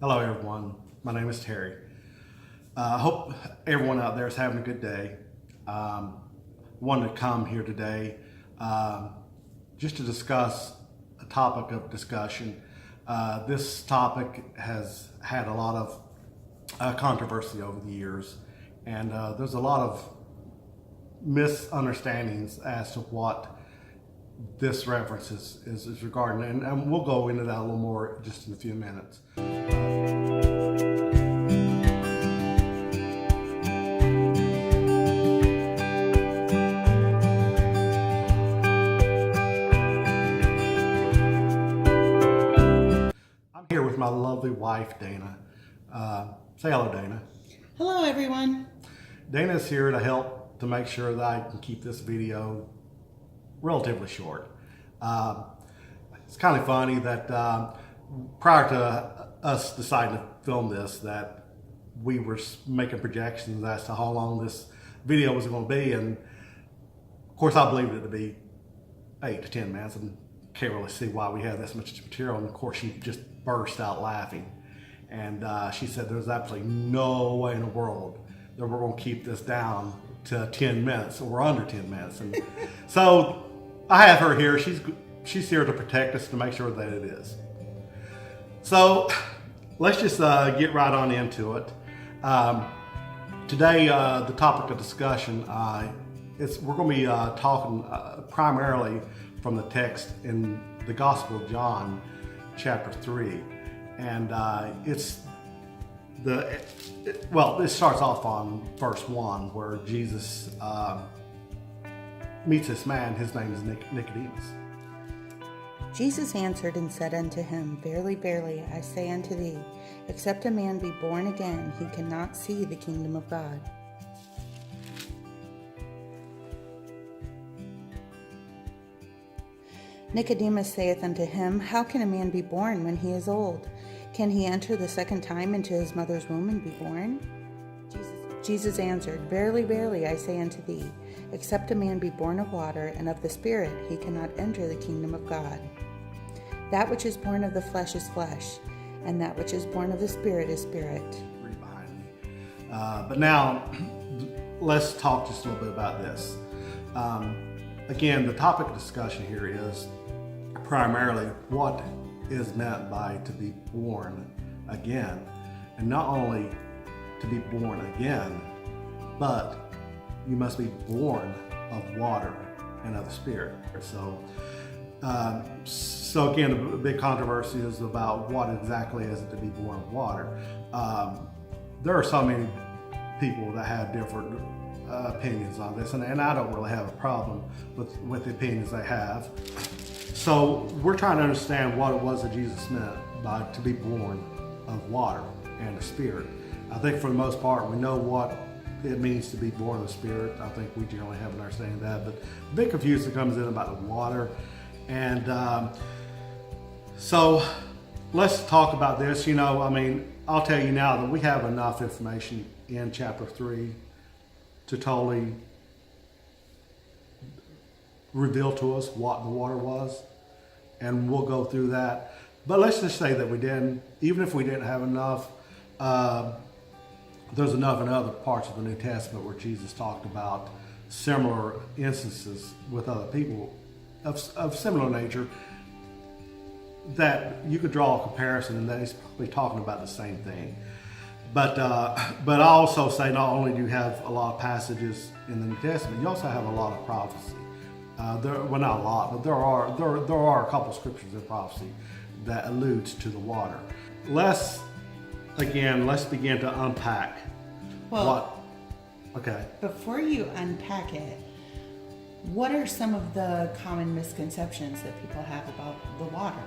Hello everyone, my name is Terry. I hope everyone out there is having a good day. Wanted to come here today just to discuss a topic of discussion. This topic has had a lot of controversy over the years, and there's a lot of misunderstandings as to what this reference is regarding, and we'll go into that a little more just in a few minutes. I'm here with my lovely wife, Dana. Say hello, Dana. Hello, everyone. Dana's here to help to make sure that I can keep this video relatively short. It's kind of funny that prior to us deciding to film this, that we were making projections as to how long this video was going to be, and of course I believed it to be 8 to 10 minutes, and can't really see why we had this much material. And of course she just burst out laughing, and she said there's absolutely no way in the world that we're going to keep this down to 10 minutes or under 10 minutes. And so I have her here. She's here to protect us, to make sure that it is. So let's just get right on into it. Today, the topic of discussion, we're going to be talking primarily from the text in the Gospel of John, chapter 3. And it starts off on verse 1, where Jesus meets this man. His name is Nicodemus. Jesus answered and said unto him, Verily, verily, I say unto thee, except a man be born again, he cannot see the kingdom of God. Nicodemus saith unto him, How can a man be born when he is old? Can he enter the second time into his mother's womb and be born? Jesus answered, Verily, verily, I say unto thee, except a man be born of water and of the Spirit, he cannot enter the kingdom of God. That which is born of the flesh is flesh, and that which is born of the Spirit is spirit. Read behind me. But now, let's talk just a little bit about this. Again, the topic of discussion here is primarily what is meant by to be born again. And not only to be born again, but you must be born of water and of the Spirit. So again, the big controversy is about what exactly is it to be born of water. There are so many people that have different opinions on this, and I don't really have a problem with the opinions they have. So we're trying to understand what it was that Jesus meant by to be born of water and the Spirit. I think for the most part we know what it means to be born of the Spirit. I think we generally have an understanding of that, but the big confusion comes in about the water. And so let's talk about this. I'll tell you now that we have enough information in chapter 3 to totally reveal to us what the water was, and we'll go through that. But let's just say that we didn't. Even if we didn't have enough, there's enough in other parts of the New Testament where Jesus talked about similar instances with other people of similar nature, that you could draw a comparison, and that he's probably talking about the same thing. But I also say not only do you have a lot of passages in the New Testament, you also have a lot of prophecy. Not a lot, but there are a couple scriptures in prophecy that alludes to the water. Let's begin to unpack Okay. Before you unpack it, what are some of the common misconceptions that people have about the water?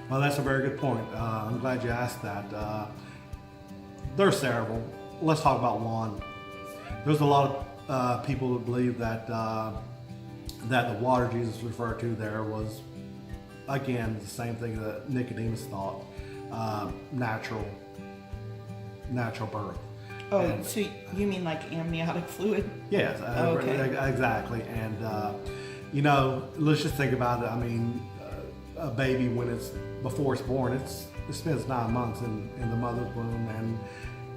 Well, that's a very good point. I'm glad you asked that. There are several. Let's talk about one. There's a lot of people who believe that the water Jesus referred to there was, again, the same thing that Nicodemus thought, natural birth. Oh, so you mean like amniotic fluid? Yes, exactly. And let's just think about it. a baby before it's born, it spends 9 months in the mother's womb,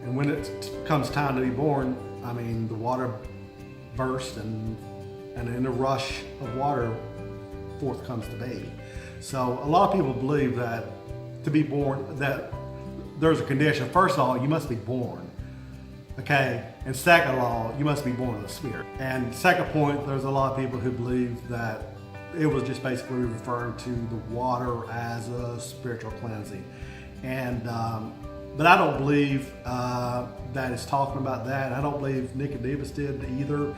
and when it comes time to be born, I mean, the water bursts, and in a rush of water, forth comes the baby. So a lot of people believe that to be born, that there's a condition. First of all, you must be born. Okay, and second of all, you must be born of the Spirit. And second point, there's a lot of people who believe that it was just basically referring to the water as a spiritual cleansing. And but I don't believe that it's talking about that. I don't believe Nicodemus did either.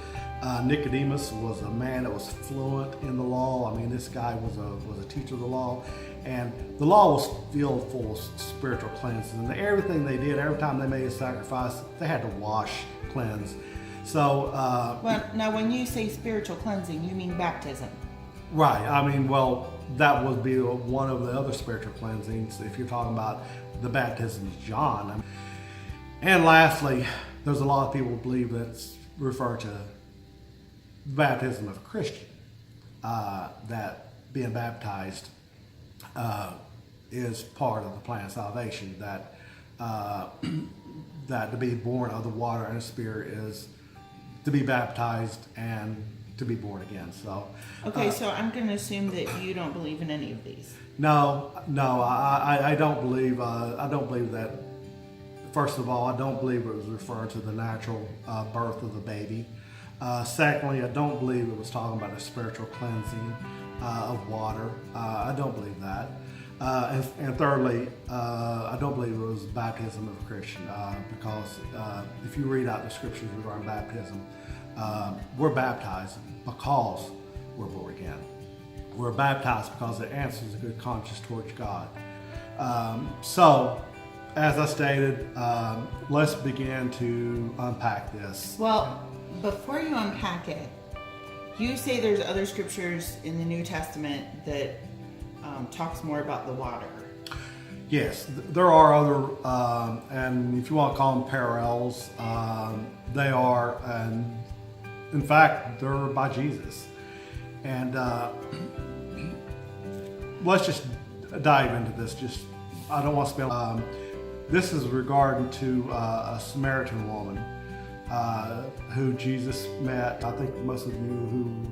Nicodemus was a man that was fluent in the law. I mean, this guy was a teacher of the law, and the law was filled full of spiritual cleansing. And everything they did, every time they made a sacrifice, they had to wash, cleanse. So, well, now when you say spiritual cleansing, you mean baptism? Right. I mean, well, that would be one of the other spiritual cleansings if you're talking about the baptism of John. And lastly, there's a lot of people who believe that's referred to the baptism of a Christian, that being baptized is part of the plan of salvation, that that to be born of the water and the Spirit is to be baptized and to be born again. So okay, so I'm going to assume that you don't believe in any of these. No, I don't believe. I don't believe that. First of all, I don't believe it was referring to the natural birth of the baby. Secondly, I don't believe it was talking about a spiritual cleansing of water. I don't believe that. And thirdly, I don't believe it was baptism of a Christian, because if you read out the scriptures regarding baptism, we're baptized because we're born again. We're baptized because it answers a good conscience towards God. So, as I stated, let's begin to unpack this. Well, before you unpack it, you say there's other scriptures in the New Testament that talks more about the water. Yes, there are other, and if you want to call them parallels, they are, and in fact, they're by Jesus. And let's just dive into this. I don't want to spend. This is regarding to a Samaritan woman who Jesus met. I think most of you who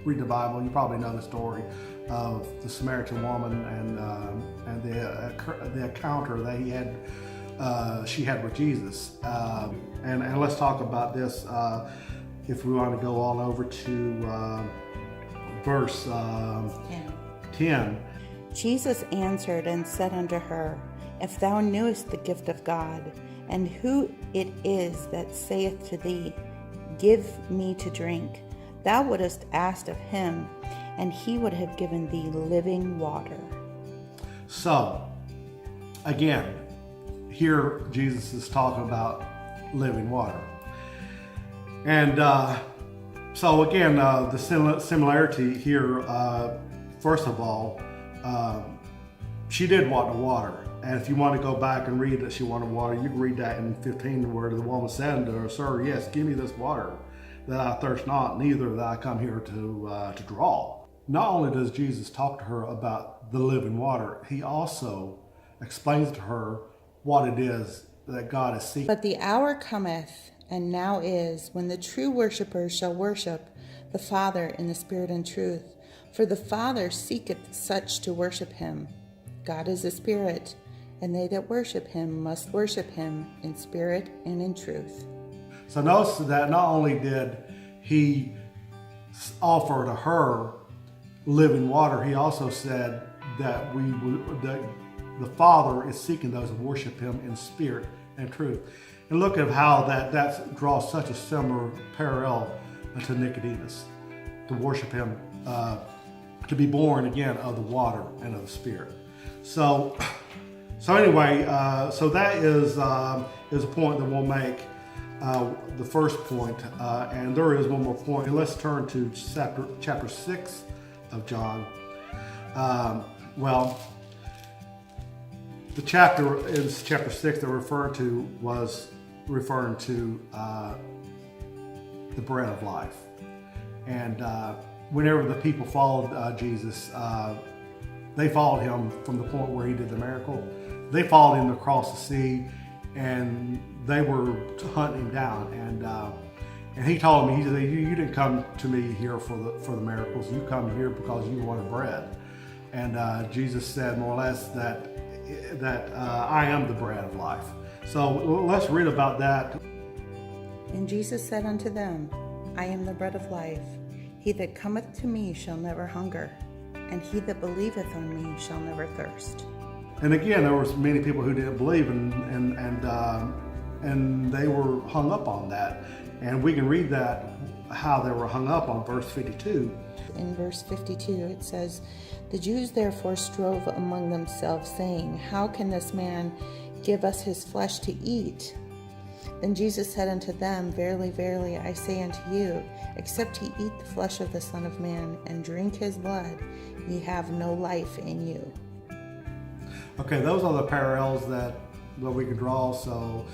read the Bible, you probably know the story of the Samaritan woman and the encounter that she had with Jesus. And let's talk about this. If we want to go on over to verse 10. Jesus answered and said unto her, If thou knewest the gift of God, and who it is that saith to thee, Give me to drink, thou wouldest asked of him, and he would have given thee living water. So, again, here Jesus is talking about living water. And so again, the similarity here, first of all, she did want the water. And if you want to go back and read that she wanted water, you can read that in 15 where the woman said unto her, Sir, yes, give me this water, that I thirst not, neither that I come here to draw. Not only does Jesus talk to her about the living water, he also explains to her what it is that God is seeking. But the hour cometh, and now is, when the true worshipers shall worship the Father in the Spirit and truth. For the Father seeketh such to worship him. God is a spirit, and they that worship him must worship him in spirit and in truth. So notice that not only did he offer to her living water, he also said that the Father is seeking those who worship him in spirit and truth. And look at how that draws such a similar parallel to Nicodemus, to worship him, to be born again of the water and of the Spirit. So anyway, so that is a point that we'll make. The first point, and there is one more point. And let's turn to chapter 6 of John. The chapter is chapter 6 that was referring to the bread of life. And whenever the people followed Jesus, they followed him from the point where he did the miracle. They followed him across the sea, and they were hunting him down. And he told me, he said, you didn't come to me here for the miracles. You come here because you wanted bread. And Jesus said more or less that I am the bread of life. So let's read about that. And Jesus said unto them, I am the bread of life. He that cometh to me shall never hunger, and he that believeth on me shall never thirst. And again, there was many people who didn't believe, and they were hung up on that. And we can read that, how they were hung up on verse 52. In verse 52, it says, The Jews therefore strove among themselves, saying, How can this man give us his flesh to eat? Then Jesus said unto them, Verily, verily, I say unto you, except ye eat the flesh of the Son of Man and drink his blood, ye have no life in you. Okay, those are the parallels that we can draw. So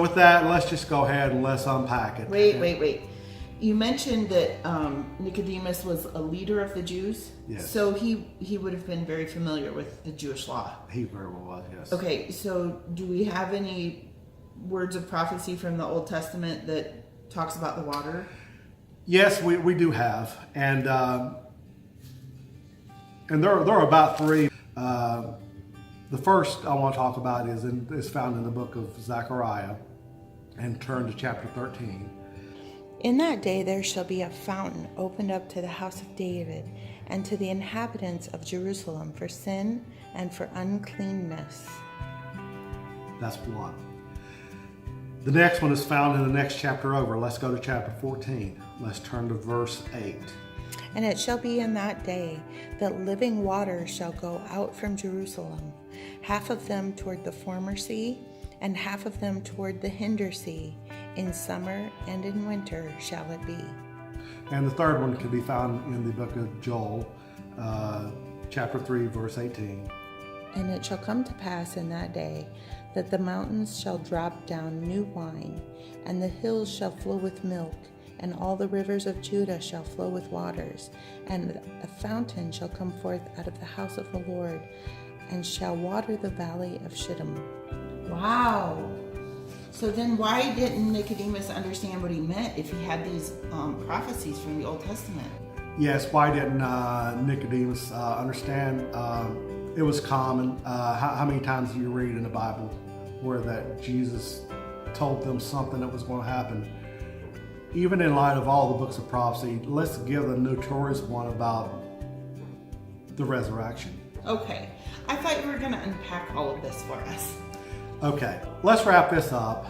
with that, let's just go ahead and let's unpack it. Wait. You mentioned that Nicodemus was a leader of the Jews. Yes. So he would have been very familiar with the Jewish law. He very well was, yes. Okay, so do we have any words of prophecy from the Old Testament that talks about the water? Yes, we do have. And there are about three. The first I want to talk about is found in the book of Zechariah, and turn to chapter 13. In that day there shall be a fountain opened up to the house of David, and to the inhabitants of Jerusalem for sin and for uncleanness. That's one. The next one is found in the next chapter over. Let's go to chapter 14. Let's turn to verse 8. And it shall be in that day that living water shall go out from Jerusalem, half of them toward the former sea, and half of them toward the hinder sea. In summer and in winter shall it be. And the third one can be found in the book of Joel, chapter 3, verse 18. And it shall come to pass in that day that the mountains shall drop down new wine, and the hills shall flow with milk, and all the rivers of Judah shall flow with waters, and a fountain shall come forth out of the house of the Lord, and shall water the valley of Shittim. Wow. So then why didn't Nicodemus understand what he meant if he had these prophecies from the Old Testament? Yes, why didn't Nicodemus understand? It was common. How many times do you read in the Bible where that Jesus told them something that was going to happen? Even in light of all the books of prophecy, let's give the notorious one about the resurrection. Okay. I thought you were going to unpack all of this for us. Okay, let's wrap this up.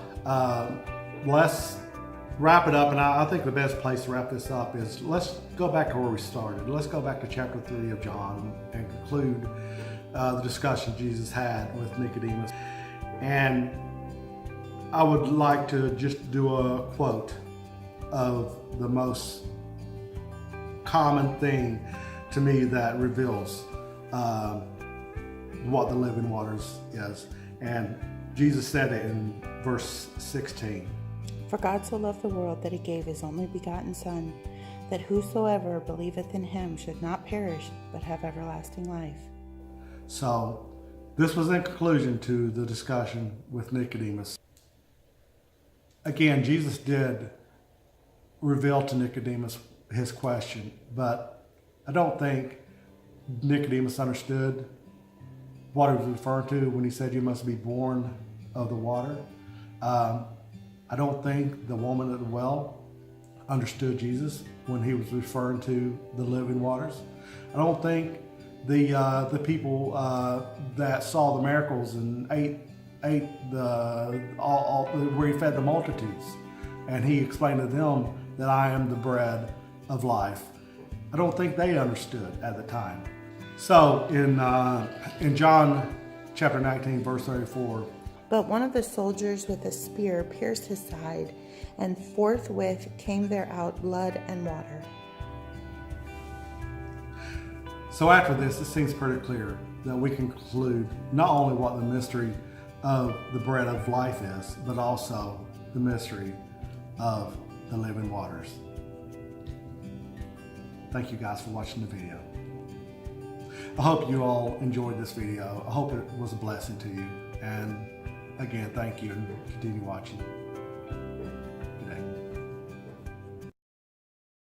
Let's wrap it up, and I think the best place to wrap this up is let's go back to where we started. Let's go back to chapter 3 of John and conclude the discussion Jesus had with Nicodemus. And I would like to just do a quote of the most common thing to me that reveals what the living waters is. And Jesus said it in verse 16. For God so loved the world that he gave his only begotten Son, that whosoever believeth in him should not perish, but have everlasting life. So this was in conclusion to the discussion with Nicodemus. Again, Jesus did reveal to Nicodemus his question, but I don't think Nicodemus understood what he was referring to when he said you must be born of the water. I don't think the woman at the well understood Jesus when he was referring to the living waters. I don't think the people that saw the miracles and ate where he fed the multitudes, and he explained to them that I am the bread of life. I don't think they understood at the time. So in John chapter 19, verse 34. But one of the soldiers with a spear pierced his side, and forthwith came there out blood and water. So after this, it seems pretty clear that we can conclude not only what the mystery of the bread of life is, but also the mystery of the living waters. Thank you guys for watching the video. I hope you all enjoyed this video. I hope it was a blessing to you. And again, thank you and continue watching.